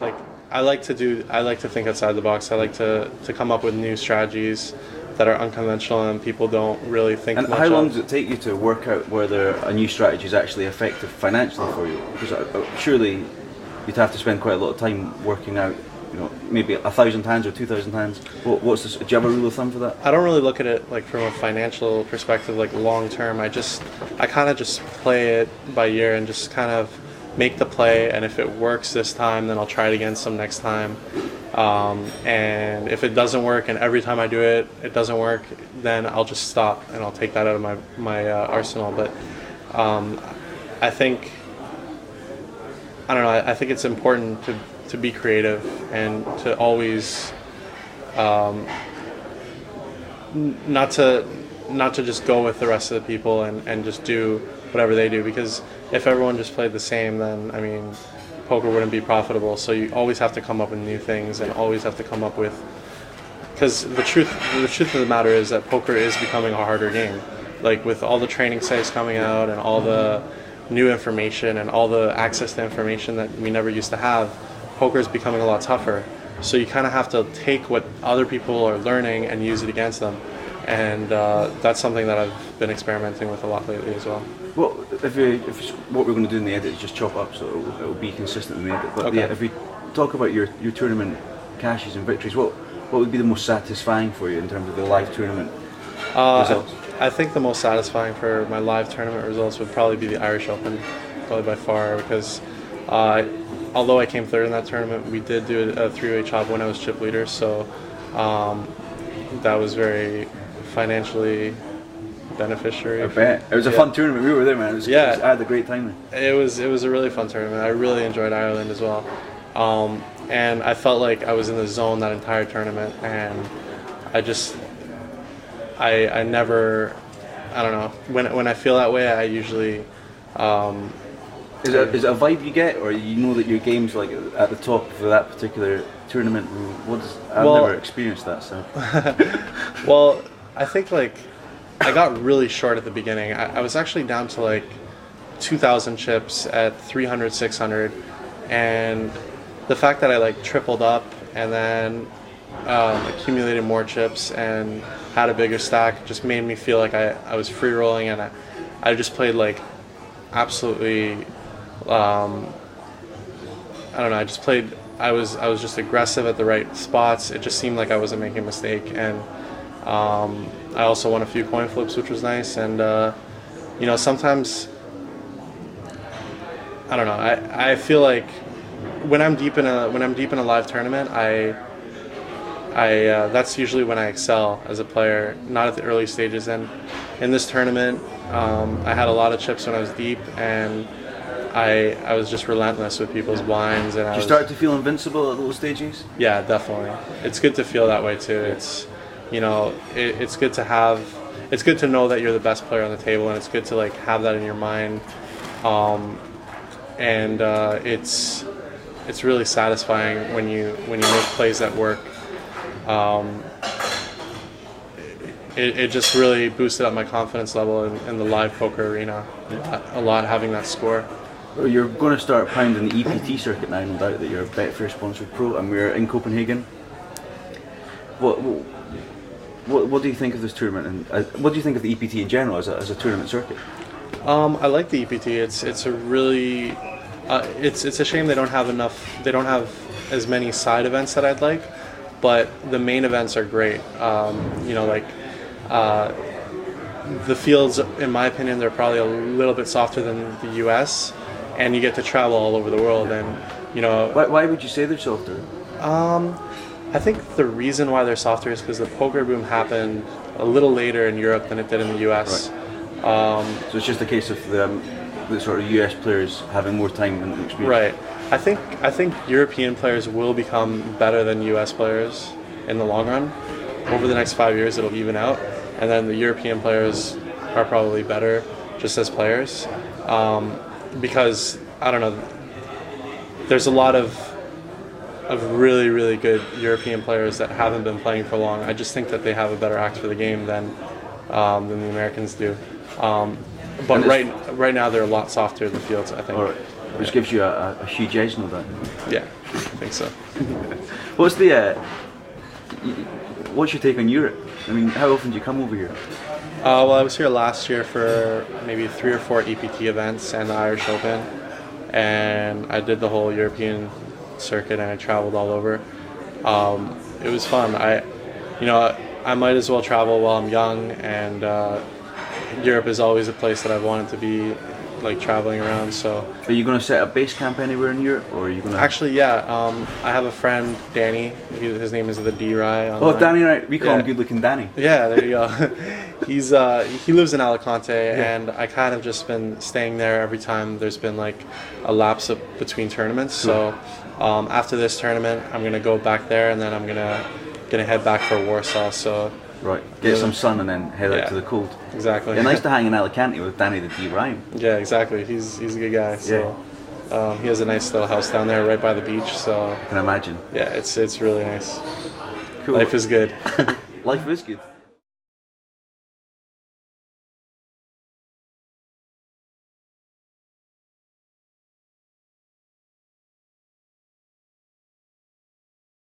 like I like to think outside the box. I like to come up with new strategies that are unconventional and people don't really think And much how long of. does it take you to work out whether a new strategy is actually effective financially for you? Because surely you'd have to spend quite a lot of time working out, maybe 1,000 hands or 2,000 hands. What's this? Do you have a rule of thumb for that? I don't really look at it like from a financial perspective, like long term. I kind of just play it by ear and just kind of make the play, and if it works this time, then I'll try it again some next time. And if it doesn't work, and every time I do it, it doesn't work, then I'll just stop and I'll take that out of my arsenal. But I think I think it's important to be creative and to always not to just go with the rest of the people and just do whatever they do, because if everyone just played the same, then poker wouldn't be profitable. So you always have to come up with new things and always have to come up with, because the truth of the matter is that poker is becoming a harder game. Like with all the training sites coming out and all the new information and all the access to information that we never used to have, poker is becoming a lot tougher. So you kind of have to take what other people are learning and use it against them. And that's something that I've been experimenting with a lot lately as well. Well, if what we're going to do in the edit is just chop up, so it'll be consistent in the edit. But Okay. yeah, if we talk about your tournament cashes and victories, what would be the most satisfying for you in terms of the live tournament results? I think the most satisfying for my live tournament results would probably be the Irish Open, probably by far, because although I came third in that tournament, we did do a three-way chop when I was chip leader, so that was very financially beneficiary. I bet. It was a fun tournament. We were there, man. I had a great time there. It was a really fun tournament. I really enjoyed Ireland as well. And I felt like I was in the zone that entire tournament, and I never, I don't know, when I feel that way, I usually Is it a vibe you get, or you know that your game's like at the top for that particular tournament? I've never experienced that, so. Well, I think I got really short at the beginning. I was actually down to 2,000 chips at 300, 600, and the fact that I tripled up and then accumulated more chips and had a bigger stack just made me feel like I was free rolling, and I just played absolutely. I don't know. I was just aggressive at the right spots. It just seemed like I wasn't making a mistake, and I also won a few coin flips, which was nice. And sometimes I don't know. I feel like when I'm deep in a live tournament, that's usually when I excel as a player, not at the early stages. And in this tournament, I had a lot of chips when I was deep, and I was just relentless with people's blinds. And Did you start to feel invincible at those stages? Yeah, definitely. It's good to feel that way too. It's it's good to have. It's good to know that you're the best player on the table, and it's good to have that in your mind. It's really satisfying when you make plays that work. It just really boosted up my confidence level in the live poker arena a lot, having that score. Well, you're going to start pounding the EPT circuit now, no doubt that you're a Betfair sponsored pro, and we're in Copenhagen. What do you think of this tournament, and what do you think of the EPT in general as a tournament circuit? I like the EPT. It's a really it's a shame they don't have as many side events that I'd like, but the main events are great. The fields, in my opinion, they're probably a little bit softer than the US, and you get to travel all over the world. And why would you say they're softer? I think the reason why they're softer is because the poker boom happened a little later in Europe than it did in the US. Right. So it's just a case of the sort of US players having more time and experience. Right. I think European players will become better than US players in the long run. Over the next 5 years, it'll even out, and then the European players are probably better just as players, because I don't know. There's a lot of really, really good European players that haven't been playing for long. I just think that they have a better act for the game than the Americans do. But right now they're a lot softer, the fields, I think. All right. which gives you a huge edge, no doubt. Yeah, I think so. What's the what's your take on Europe? I mean, how often do you come over here? Well, I was here last year for maybe 3 or 4 EPT events and the Irish Open, and I did the whole European circuit and I traveled all over. It was fun. I might as well travel while I'm young, and Europe is always a place that I've wanted to be, like, traveling around. So Are you going to set a base camp anywhere in Europe, or are you going to? actually, yeah, I have a friend, Danny. His name is the D-Rye. Oh, Danny, right? We call him Yeah. good-looking Danny. Yeah, there you go. He lives in Alicante, and I kind of just been staying there every time there's been like a lapse between tournaments. So after this tournament, I'm gonna go back there, and then I'm gonna head back for Warsaw. So Right. Get some sun and then head out Yeah. to the cold. exactly. Yeah, nice to hang in Alicante with Danny the D Ryan. Yeah, exactly. He's a good guy. So he has a nice little house down there right by the beach. So I can imagine. yeah, it's really nice. Cool. Life is good. Life is good.